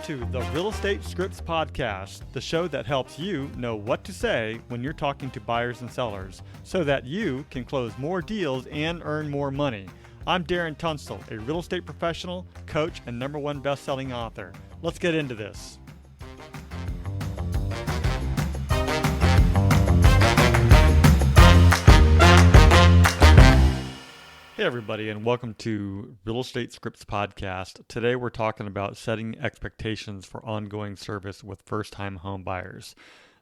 to the Real Estate Scripts Podcast, the show that helps you know what to say when you're talking to buyers and sellers so that you can close more deals and earn more money. I'm Darren Tunstall, a real estate professional, coach, and #1 best-selling author. Let's get into this. Hey everybody, and welcome to Real Estate Scripts Podcast. Today we're talking about setting expectations for ongoing service with first-time home buyers.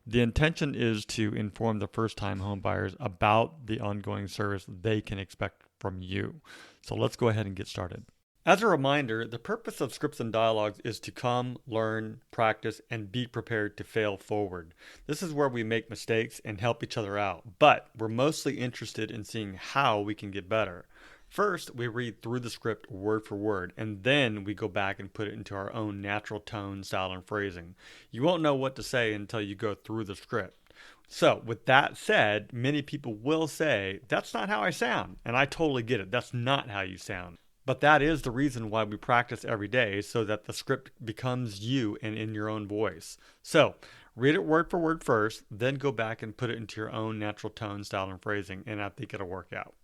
The intention is to inform the first-time home buyers about the ongoing service they can expect from you. So let's go ahead and get started. As a reminder, the purpose of Scripts and Dialogues is to come, learn, practice, and be prepared to fail forward. This is where we make mistakes and help each other out, but we're mostly interested in seeing how we can get better. First, we read through the script word for word, and then we go back and put it into our own natural tone, style, and phrasing. You won't know what to say until you go through the script. So, with that said, many people will say, that's not how I sound, and I totally get it. That's not how you sound. But that is the reason why we practice every day, so that the script becomes you and in your own voice. So, read it word for word first, then go back and put it into your own natural tone, style, and phrasing, and I think it'll work out.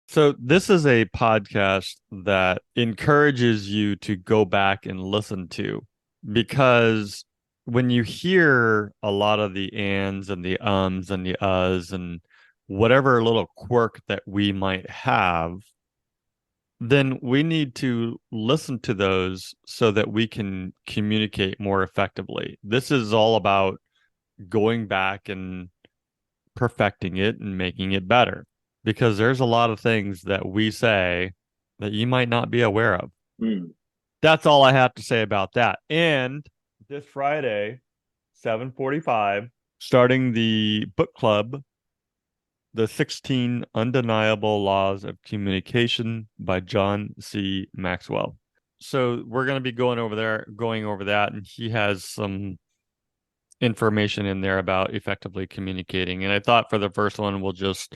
So this is a podcast that encourages you to go back and listen to, because when you hear a lot of the ands and the ums and the uhs and whatever little quirk that we might have, then we need to listen to those so that we can communicate more effectively. This is all about going back and perfecting it and making it better. Because there's a lot of things that we say that you might not be aware of. That's all I have to say about that. And this Friday, 7:45, starting the book club, The 16 Undeniable Laws of Communication by John C. Maxwell. So we're going to be going over that, and he has some information in there about effectively communicating. And I thought for the first one, we'll just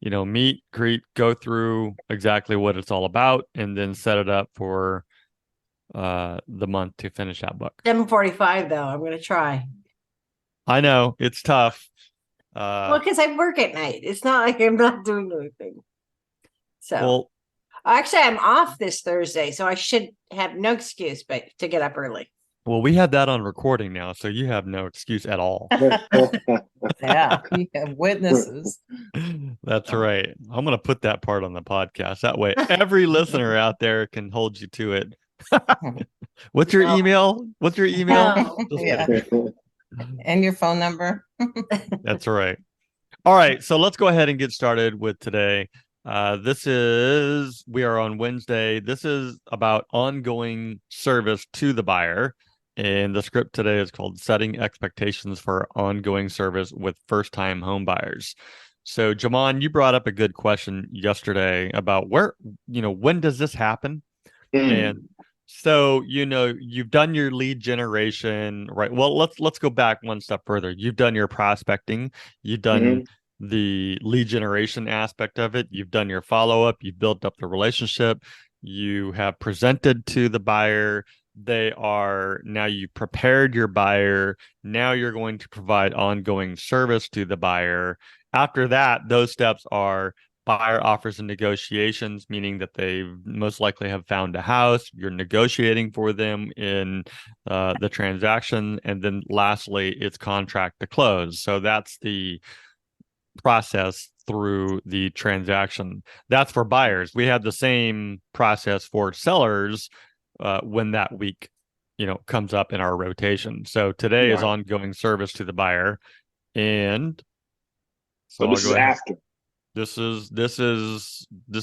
meet, greet, go through exactly what it's all about, and then set it up for the month to finish that book. 7:45 though. I'm going to try. I know it's tough. Well, because I work at night. It's not like I'm not doing anything. So, actually, I'm off this Thursday, so I should have no excuse but to get up early. Well, we have that on recording now, so you have no excuse at all. Yeah, we have witnesses. That's right. I'm going to put that part on the podcast. That way, every listener out there can hold you to it. What's your email? What's your email? Yeah. And your phone number. That's right. All right. So let's go ahead and get started with today. We are on Wednesday. This is about ongoing service to the buyer. And the script today is called Setting Expectations for Ongoing Service with First-Time Home Buyers. So, Jaman, you brought up a good question yesterday about when does this happen? And so, you've done your lead generation, right? Well, let's go back one step further. You've done your prospecting. You've done the lead generation aspect of it. You've done your follow-up. You've built up the relationship. You have presented to the buyer. Now you prepared your buyer. Now you're going to provide ongoing service to the buyer. After that, those steps are buyer offers and negotiations, meaning that they most likely have found a house. You're negotiating for them in the transaction. And then lastly, it's contract to close. So that's the process through the transaction. That's for buyers. We have the same process for sellers when that week comes up in our rotation. So today is ongoing service to the buyer, and so this is after. This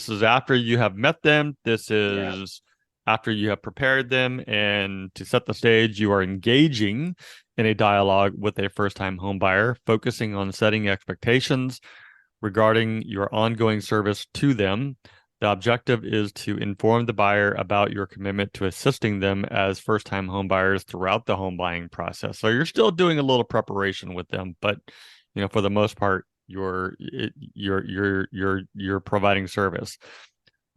is after you have met them. This is after you have prepared them, and to set the stage, you are engaging in a dialogue with a first-time home buyer, focusing on setting expectations regarding your ongoing service to them. The objective is to inform the buyer about your commitment to assisting them as first-time home buyers throughout the home buying process. So you're still doing a little preparation with them, but for the most part, you're providing service.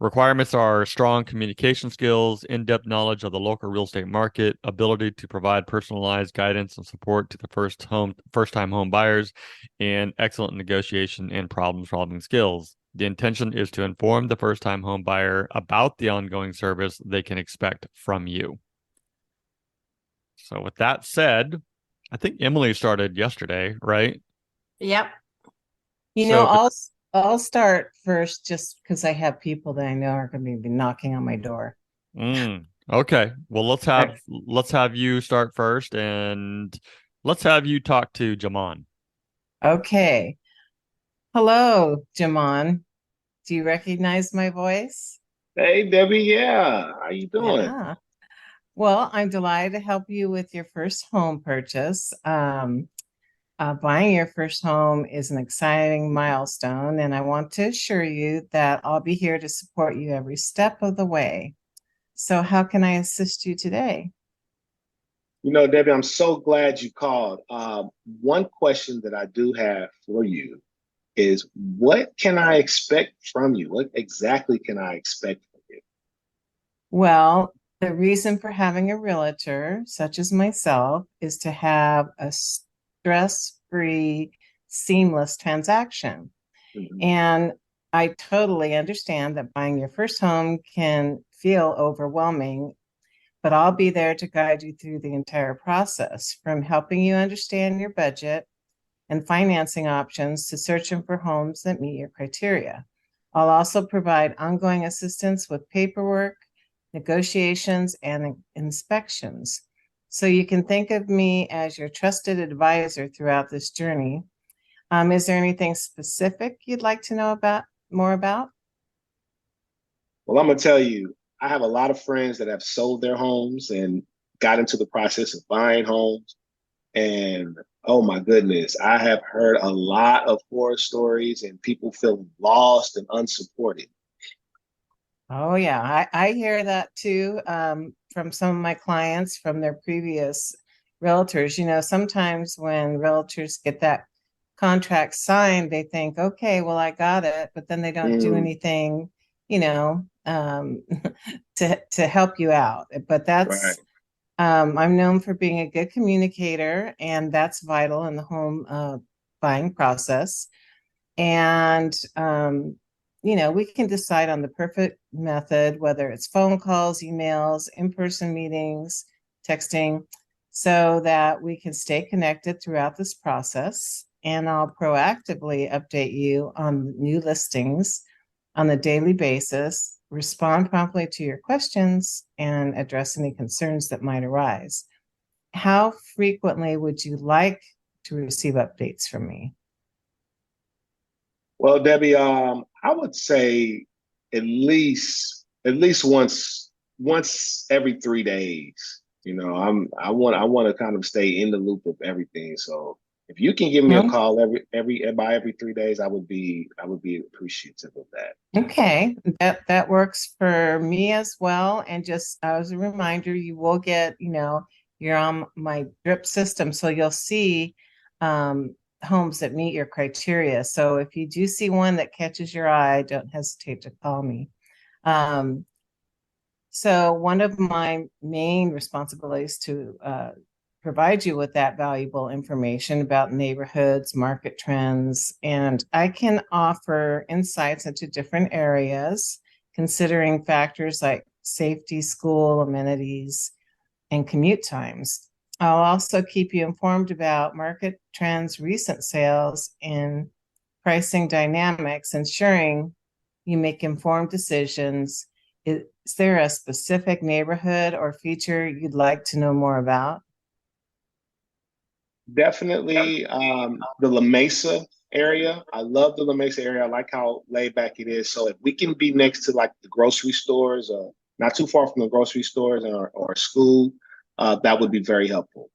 Requirements are strong communication skills, in-depth knowledge of the local real estate market, ability to provide personalized guidance and support to the first-time home buyers, and excellent negotiation and problem-solving skills. The intention is to inform the first-time home buyer about the ongoing service they can expect from you. So with that said, I think Emily started yesterday, right? Yep. I'll start first just because I have people that I know are going to be knocking on my door. Okay. Well, let's have you start first, and let's have you talk to Jaman. Okay. Hello, Jaman. Do you recognize my voice? Hey, Debbie. Yeah. How you doing? Yeah. Well, I'm delighted to help you with your first home purchase. Buying your first home is an exciting milestone, and I want to assure you that I'll be here to support you every step of the way. So, how can I assist you today? Debbie, I'm so glad you called. One question that I do have for you is, what can I expect from you? What exactly can I expect from you? Well, the reason for having a realtor, such as myself, is to have a stress-free, seamless transaction. Mm-hmm. And I totally understand that buying your first home can feel overwhelming, but I'll be there to guide you through the entire process, from helping you understand your budget and financing options to searching for homes that meet your criteria. I'll also provide ongoing assistance with paperwork, negotiations, and inspections. So you can think of me as your trusted advisor throughout this journey. Is there anything specific you'd like to know more about? Well, I'm going to tell you, I have a lot of friends that have sold their homes and got into the process of buying homes. And oh my goodness, I have heard a lot of horror stories and people feeling lost and unsupported. Oh, yeah, I hear that too, from some of my clients from their previous realtors. Sometimes when realtors get that contract signed, they think, okay, well, I got it, but then they don't do anything, to help you out. But Right. I'm known for being a good communicator, and that's vital in the home buying process. And we can decide on the perfect method, whether it's phone calls, emails, in-person meetings, texting, so that we can stay connected throughout this process. And I'll proactively update you on new listings on a daily basis, respond promptly to your questions, and address any concerns that might arise. How frequently would you like to receive updates from me? Well, Debbie, I would say at least once every 3 days. I want to kind of stay in the loop of everything. So if you can give me a call every 3 days, I would be appreciative of that. Okay, that works for me as well. And just as a reminder, you will get, you're on my drip system, so you'll see homes that meet your criteria. So if you do see one that catches your eye, don't hesitate to call me. So one of my main responsibilities to provide you with that valuable information about neighborhoods, market trends, and I can offer insights into different areas, considering factors like safety, school, amenities, and commute times. I'll also keep you informed about market trends, recent sales, and pricing dynamics, ensuring you make informed decisions. Is there a specific neighborhood or feature you'd like to know more about? Definitely the La Mesa area. I love the La Mesa area. I like how laid back it is. So if we can be next to like the grocery stores, or not too far from the grocery stores or school, that would be very helpful.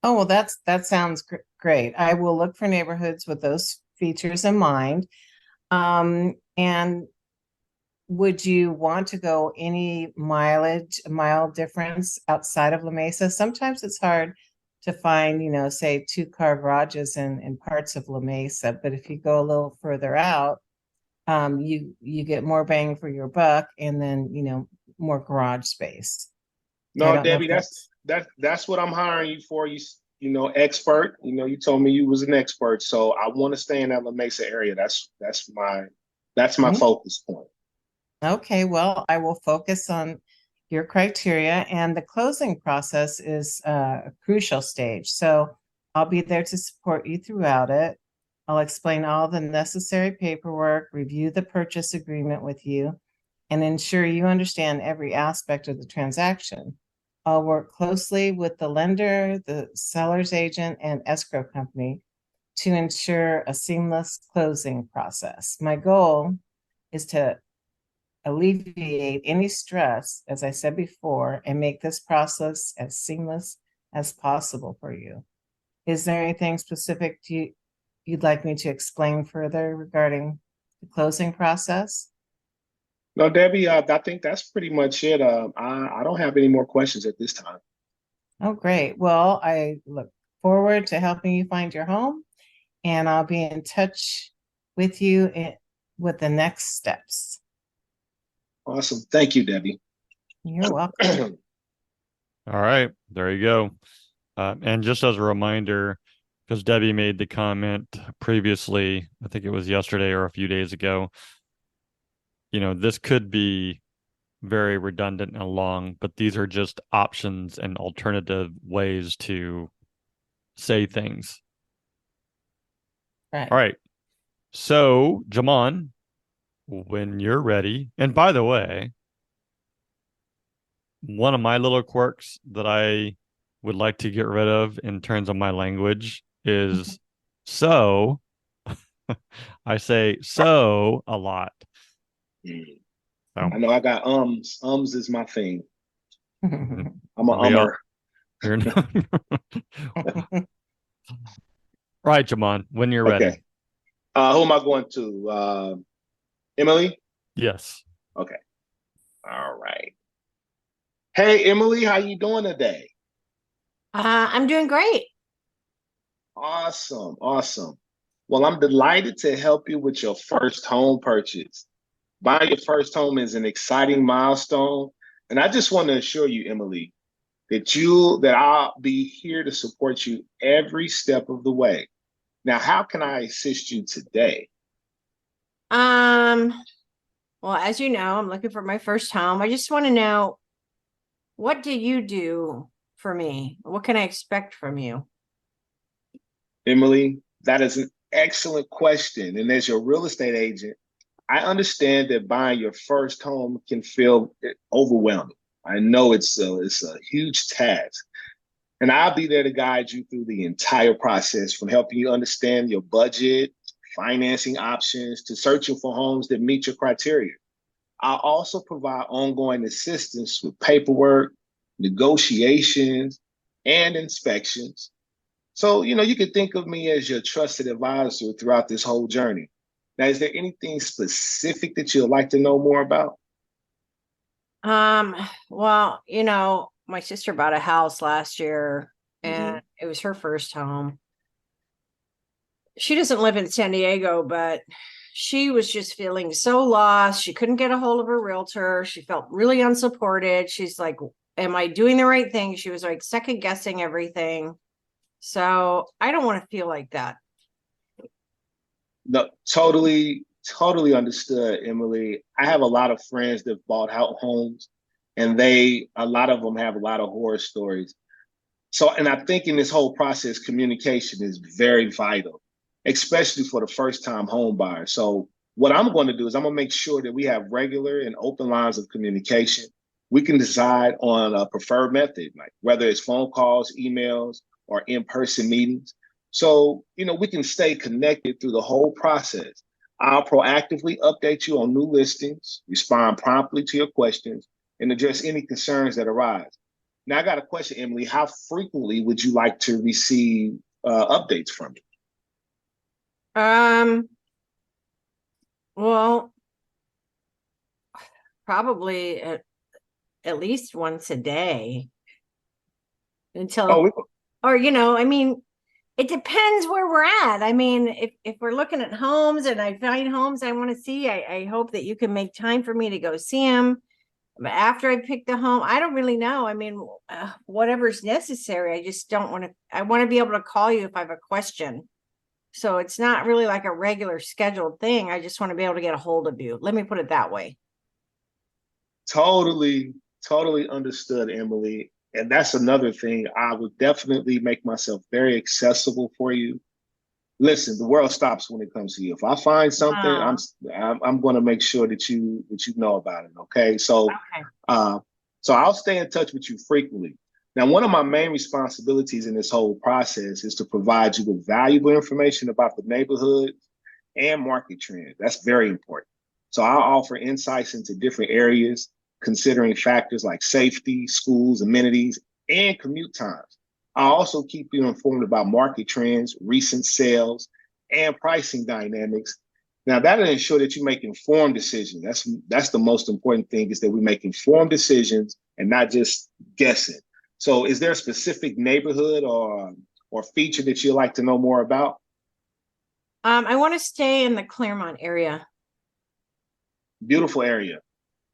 Oh, well, that sounds great. I will look for neighborhoods with those features in mind. And would you want to go any mile difference outside of La Mesa? Sometimes it's hard to find, say 2-car garages in parts of La Mesa, but if you go a little further out, you get more bang for your buck, and then more garage space. So I No, don't know Debbie, if that's that's what I'm hiring you for. You expert. You told me you was an expert, so I want to stay in that La Mesa area. That's my focus point. Okay. Well, I will focus on your criteria, and the closing process is a crucial stage. So I'll be there to support you throughout it. I'll explain all the necessary paperwork, review the purchase agreement with you, and ensure you understand every aspect of the transaction. I'll work closely with the lender, the seller's agent, and escrow company to ensure a seamless closing process. My goal is to alleviate any stress, as I said before, and make this process as seamless as possible for you. Is there anything specific you'd like me to explain further regarding the closing process? No, Debbie, I think that's pretty much it. I don't have any more questions at this time. Oh, great. Well, I look forward to helping you find your home, and I'll be in touch with you with the next steps. Awesome. Thank you, Debbie. You're welcome. All right, there you go. And just as a reminder, because Debbie made the comment previously, I think it was yesterday or a few days ago, this could be very redundant and long, but these are just options and alternative ways to say things. Right. All right. So, Jaman, when you're ready, and by the way, one of my little quirks that I would like to get rid of in terms of my language is so. I say so a lot. So, I know I got ums. Ums is my thing. I'm a ummer. Right, Jaman, when you're ready. Okay. Who am I going to? Emily? Yes. Okay. All right. Hey, Emily, how you doing today? I'm doing great. Awesome. Awesome. Well, I'm delighted to help you with your first home purchase. Buying your first home is an exciting milestone. And I just want to assure you, Emily, that I'll be here to support you every step of the way. Now, how can I assist you today? Well, as you know, I'm looking for my first home. I just want to know, what do you do for me? What can I expect from you? Emily, that is an excellent question. And as your real estate agent, I understand that buying your first home can feel overwhelming. I know it's a huge task. And I'll be there to guide you through the entire process, from helping you understand your budget, financing options, to searching for homes that meet your criteria. I'll also provide ongoing assistance with paperwork, negotiations, and inspections. So, you can think of me as your trusted advisor throughout this whole journey. Now, is there anything specific that you'd like to know more about? Well, my sister bought a house last year, and it was her first home. She doesn't live in San Diego, but she was just feeling so lost. She couldn't get a hold of her realtor. She felt really unsupported. She's like, am I doing the right thing? She was like second guessing everything. So I don't want to feel like that. No, totally understood, Emily. I have a lot of friends that bought out homes, and a lot of them have a lot of horror stories. So, and I think in this whole process, communication is very vital, especially for the first time home buyer. So what I'm going to do is I'm going to make sure that we have regular and open lines of communication. We can decide on a preferred method, like whether it's phone calls, emails, or in-person meetings. So, we can stay connected through the whole process. I'll proactively update you on new listings, respond promptly to your questions, and address any concerns that arise. Now, I got a question, Emily. How frequently would you like to receive updates from me? Well, probably at least once a day until, I mean, It depends where we're at. I mean, if we're looking at homes and I find homes I want to see, I hope that you can make time for me to go see them. But after I pick the home, I don't really know. I mean, whatever's necessary. I just don't want to. I want to be able to call you if I have a question. So it's not really like a regular scheduled thing. I just want to be able to get a hold of you. Let me put it that way. Totally, totally understood, Emily. And that's another thing. I would definitely make myself very accessible for you. Listen, the world stops when it comes to you. If I find something, Oh, I'm going to make sure that you know about it. Okay, so okay. uh, so I'll stay in touch with you frequently. Now, one of my main responsibilities in this whole process is to provide you with valuable information about the neighborhood and market trends. That's very important. So I'll offer insights into different areas, considering factors like safety, schools, amenities, and commute times. I'll also keep you informed about market trends, recent sales, and pricing dynamics. Now that'll ensure that you make informed decisions. That's the most important thing, is that we make informed decisions and not just guessing. So is there a specific neighborhood or feature that you'd like to know more about? I want to stay in the Claremont area. Beautiful area.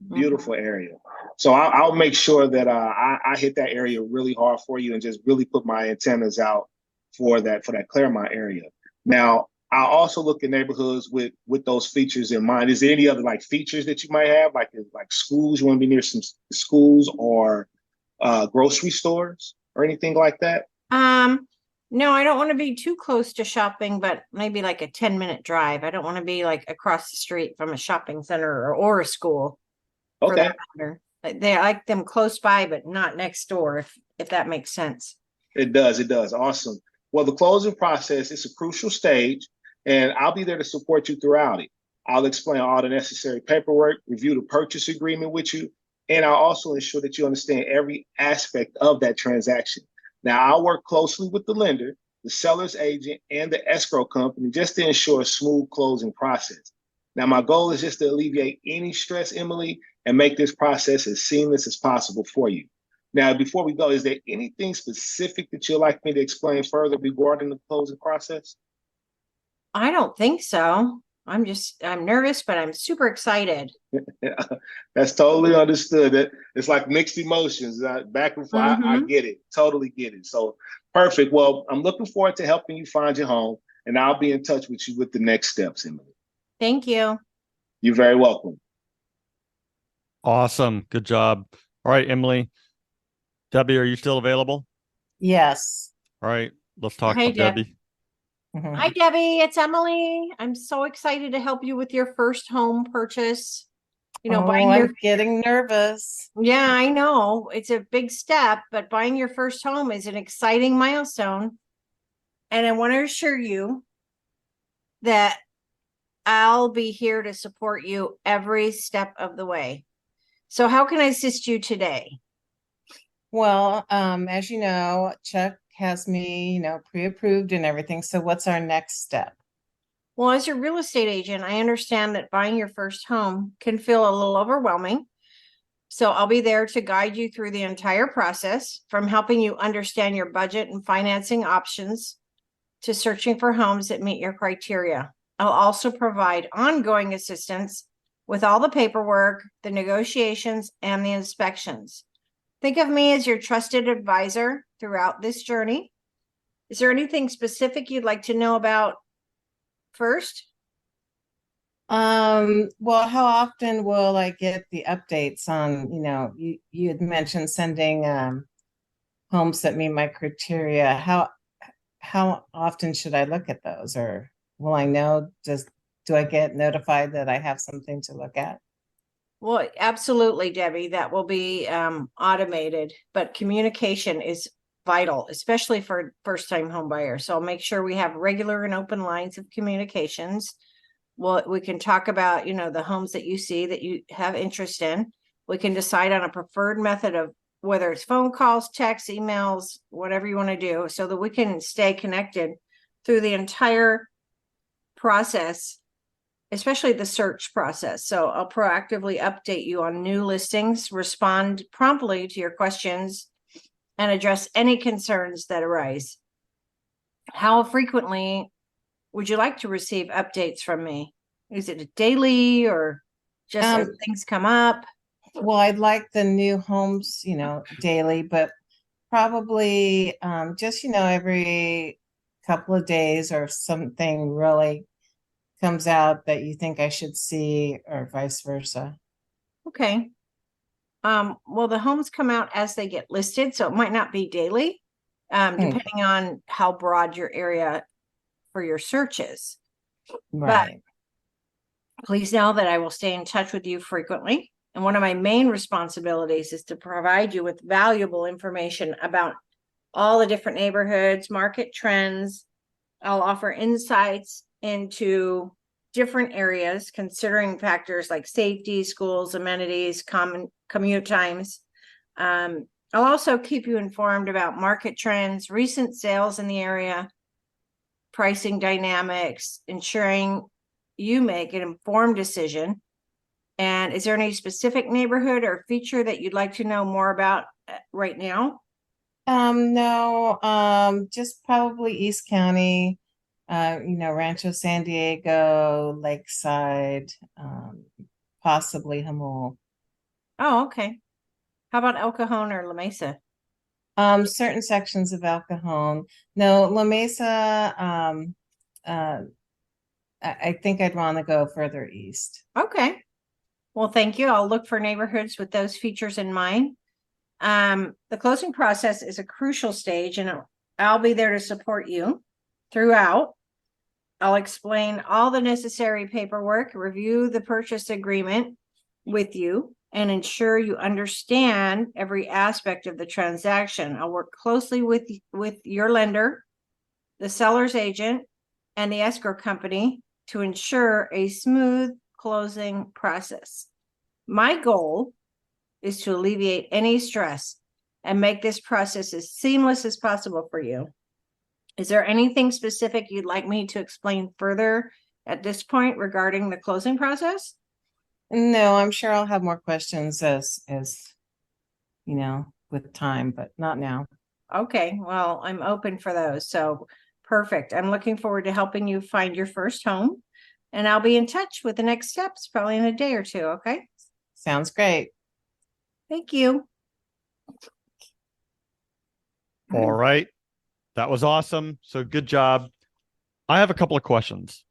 Mhm. Beautiful area. So I'll make sure that I hit that area really hard for you and just really put my antennas out for that Claremont area. Now, I'll also look at neighborhoods with those features in mind. Is there any other like features that you might have, like schools? You want to be near some schools or grocery stores or anything like that? Um, no, I don't want to be too close to shopping, but maybe like a 10-minute drive. I don't want to be like across the street from a shopping center or a school for that Okay, matter. They like them close by, but not next door, if that makes sense. it does. It does. Awesome. Well, the closing process is a crucial stage, and I'll be there to support you throughout it. I'll explain all the necessary paperwork, review the purchase agreement with you, and I'll also ensure that you understand every aspect of that transaction. Now, I'll work closely with the lender, the seller's agent, and the escrow company just to ensure a smooth closing process. Now, my goal is just to alleviate any stress, Emily, and make this process as seamless as possible for you. Now, before we go, is there anything specific that you'd like me to explain further regarding the closing process? I don't think so. I'm nervous, but I'm super excited. Yeah, that's totally understood. It's like mixed emotions, back and forth. I Mm-hmm. get it, totally get it. So perfect. Well, I'm looking forward to helping you find your home, and I'll be in touch with you with the next steps, Emily. Thank you. You're very welcome. Awesome. Good job. All right, Emily. Debbie, are you still available? Yes. All right, let's talk Hey, to Deb. Debbie. Hi, Mhm. Debbie. It's Emily. I'm so excited to help you with your first home purchase. Oh, Buying your, I'm getting nervous. yeah, I know it's a big step, but buying your first home is an exciting milestone. And I want to assure you that I'll be here to support you every step of the way. So, how can I assist you today? Well, as you know, Chuck has me, pre-approved and everything. So what's our next step? Well, as your real estate agent, I understand that buying your first home can feel a little overwhelming. So I'll be there to guide you through the entire process, from helping you understand your budget and financing options to searching for homes that meet your criteria. I'll also provide ongoing assistance with all the paperwork, the negotiations, and the inspections. Think of me as your trusted advisor throughout this journey. Is there anything specific you'd like to know about first? Well, how often will I get the updates on, you had mentioned sending homes that meet my criteria. How often should I look at those, or will I know, do I get notified that I have something to look at? Well, absolutely, Debbie. That will be automated, but communication is vital, especially for first-time home buyers. So I'll make sure we have regular and open lines of communications. Well, we can talk about, the homes that you see that you have interest in. We can decide on a preferred method of whether it's phone calls, texts, emails, whatever you want to do, so that we can stay connected through the entire process, especially the search process. So I'll proactively update you on new listings, respond promptly to your questions, and address any concerns that arise. How frequently would you like to receive updates from me? Is it daily or just as things come up? Well, I'd like the new homes, daily, but probably just, every couple of days or something really comes out that you think I should see or vice versa. Okay. Well, the homes come out as they get listed, so it might not be daily, depending on how broad your area for your search is. Right. But please know that I will stay in touch with you frequently. And one of my main responsibilities is to provide you with valuable information about all the different neighborhoods, market trends. I'll offer insights into different areas, considering factors like safety, schools, amenities, common commute times. I'll also keep you informed about market trends, recent sales in the area, pricing dynamics, ensuring you make an informed decision. And is there any specific neighborhood or feature that you'd like to know more about right now? No, just probably East County, Rancho San Diego, Lakeside, possibly Hamul. Oh, okay. How about El Cajon or La Mesa? Certain sections of El Cajon. No, La Mesa, uh, I think I'd want to go further east. Okay. Well, thank you. I'll look for neighborhoods with those features in mind. The closing process is a crucial stage, and I'll be there to support you throughout. I'll explain all the necessary paperwork, review the purchase agreement with you, and ensure you understand every aspect of the transaction. I'll work closely with your lender, the seller's agent, and the escrow company to ensure a smooth closing process. My goal is to alleviate any stress and make this process as seamless as possible for you. Is there anything specific you'd like me to explain further at this point regarding the closing process? No, I'm sure I'll have more questions as with time, but not now. Okay, well, I'm open for those. So perfect. I'm looking forward to helping you find your first home, and I'll be in touch with the next steps probably in a day or two. Okay. Sounds great. Thank you. All right. That was awesome. So good job. I have a couple of questions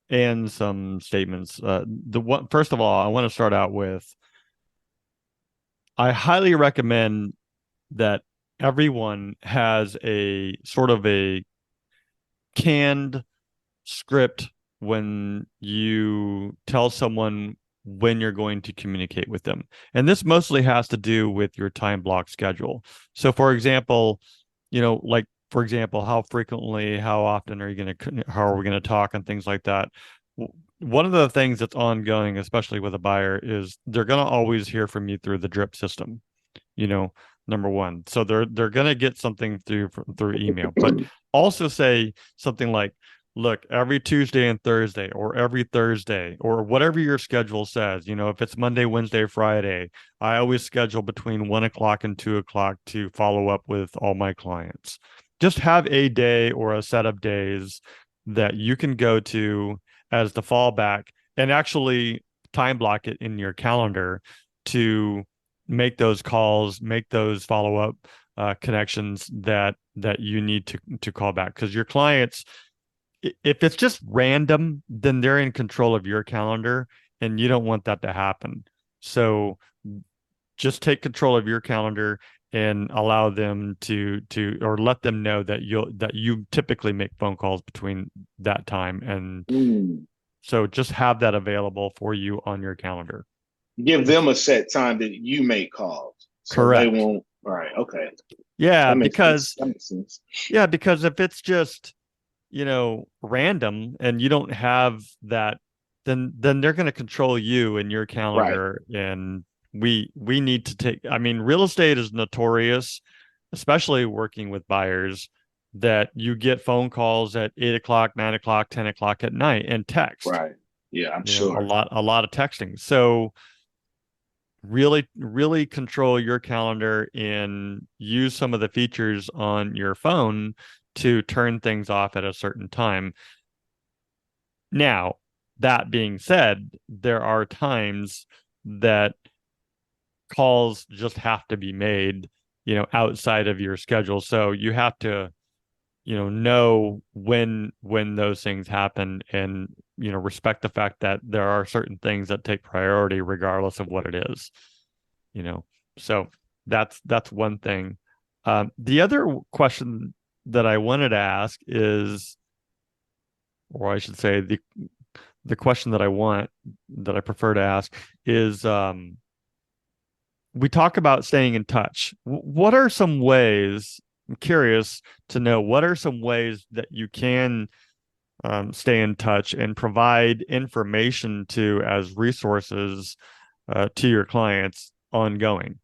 and some statements. First of all, I want to start out with I highly recommend that everyone has a sort of a canned script when you tell someone when you're going to communicate with them. And this mostly has to do with your time block schedule. So for example, for example, how frequently, how often how are we going to talk and things like that. One of the things that's ongoing, especially with a buyer, is they're going to always hear from you through the drip system, number one. So they're going to get something through email, but also say something like, look, every Tuesday and Thursday, or every Thursday, or whatever your schedule says, if it's Monday, Wednesday, Friday, I always schedule between 1 o'clock and 2 o'clock to follow up with all my clients. Just have a day or a set of days that you can go to as the fallback, and actually time block it in your calendar to make those calls, make those follow-up connections that you need to call back. Because your clients, if it's just random, then they're in control of your calendar, and you don't want that to happen. So just take control of your calendar and allow them or let them know that you typically make phone calls between that time. And so just have that available for you on your calendar. Give them a set time that you make calls. So correct. They won't. All right. Okay. Yeah, that makes sense. Yeah, because if it's just, random and you don't have that, then they're going to control you and your calendar. Right. And we need to real estate is notorious, especially working with buyers, that you get phone calls at 8 o'clock, 9 o'clock, 10 o'clock at night and text. Right. Yeah, I'm sure. A lot of texting. So really control your calendar and use some of the features on your phone to turn things off at a certain time. Now, that being said, there are times that calls just have to be made, outside of your schedule. So you have to, know when those things happen, and, respect the fact that there are certain things that take priority regardless of what it is, So that's one thing. The other question that I wanted to ask is, or I should say, the question that I prefer to ask is, we talk about staying in touch. What are some ways? I'm curious to know, what are some ways that you can stay in touch and provide information to as resources to your clients ongoing?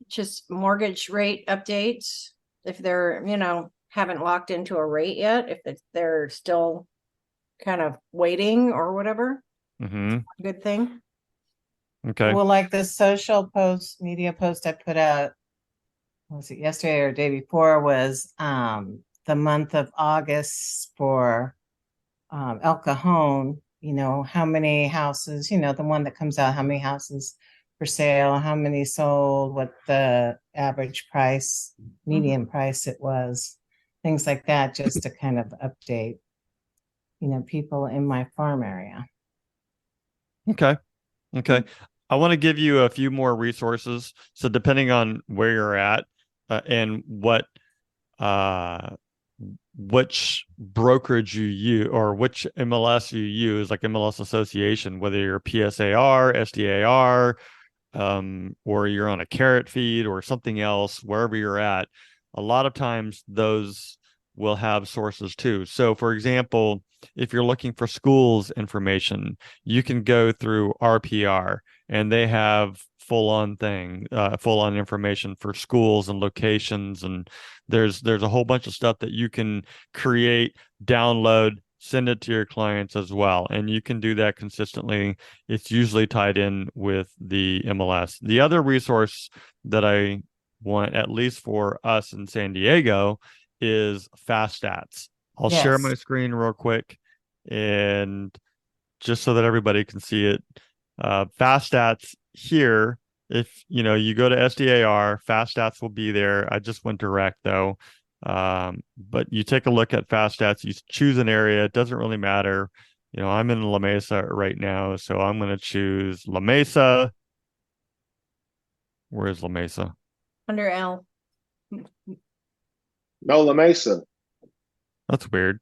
Just mortgage rate updates. If they're, haven't locked into a rate yet, if they're still kind of waiting or whatever. Mm-hmm. Good thing. Okay. Well, like the social media post I put out, was it yesterday or day before, was the month of August for El Cajon, how many houses, the one that comes out, how many houses for sale, how many sold, what the average price, median price it was, things like that, just to kind of update, people in my farm area. Okay. I want to give you a few more resources. So depending on where you're at, and which brokerage you use, or which MLS you use, like MLS Association, whether you're PSAR, SDAR, or you're on a carrot feed or something else, wherever you're at, a lot of times those will have sources too. So for example, if you're looking for schools information, you can go through RPR, and they have full on information for schools and locations. And there's a whole bunch of stuff that you can create, download, send it to your clients as well. And you can do that consistently. It's usually tied in with the MLS. The other resource that I want, at least for us in San Diego, is Fast Stats. I'll share my screen real quick, and just so that everybody can see it. Fast Stats here, if you go to SDAR, Fast Stats will be there. I just went direct though. But you take a look at Fast Stats, you choose an area. It doesn't really matter. I'm in La Mesa right now, so I'm going to choose La Mesa. Where is La Mesa? Under L. No, La Mesa. That's weird.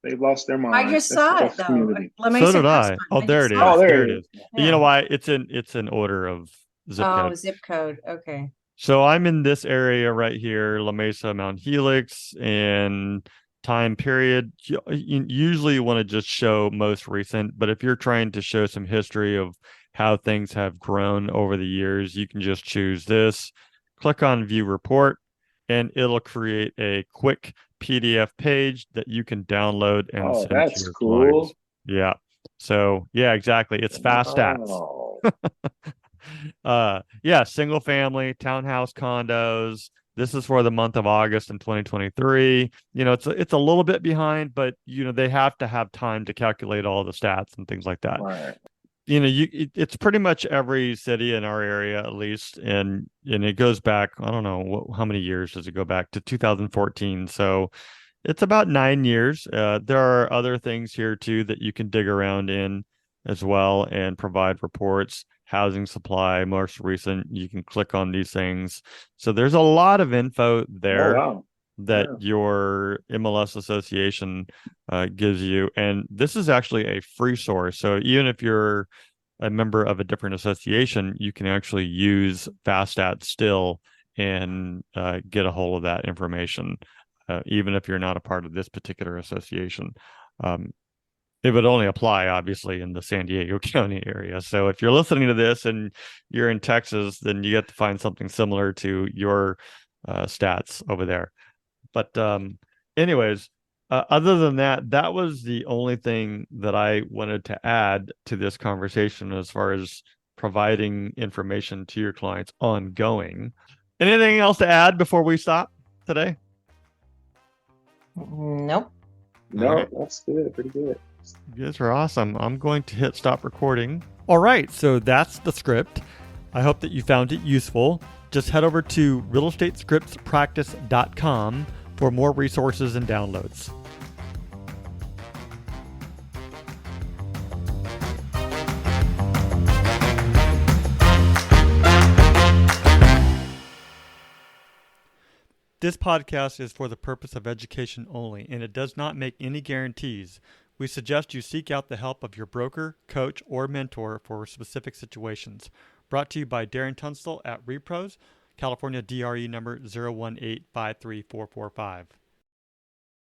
They've lost their mind. I just saw it though. So did I. Oh, there it is. Oh, there it is. Yeah. You know why? It's in order of zip code. Oh, zip code. Okay. So I'm in this area right here, La Mesa, Mount Helix, and time period. Usually you want to just show most recent, but if you're trying to show some history of how things have grown over the years, you can just choose this, click on View Report, and it'll create a quick PDF page that you can download and send to your clients. Yeah. So yeah, exactly. It's Fast Stats. Yeah, single family, townhouse condos. This is for the month of August in 2023. It's a little bit behind, but they have to have time to calculate all the stats and things like that. Right. It's pretty much every city in our area, at least, and it goes back, I don't know how many years does it go back, to 2014. So it's about 9 years. There are other things here too that you can dig around in as well and provide reports. Housing supply, most recent, you can click on these things. So there's a lot of info there. Oh, wow. That your MLS association gives you. And this is actually a free source. So even if you're a member of a different association, you can actually use FastStat still and get a hold of that information, even if you're not a part of this particular association. It would only apply, obviously, in the San Diego County area. So if you're listening to this and you're in Texas, then you get to find something similar to your stats over there. But anyways, other than that, that was the only thing that I wanted to add to this conversation as far as providing information to your clients ongoing. Anything else to add before we stop? today? Nope. No, All right. that's good. Pretty good. You guys are awesome. I'm going to hit stop recording. All right, so that's the script. I hope that you found it useful. Just head over to realestatescriptspractice.com for more resources and downloads. This podcast is for the purpose of education only, and it does not make any guarantees. We suggest you seek out the help of your broker, coach, or mentor for specific situations. Brought to you by Darren Tunstall at Repros, California DRE number 018534445.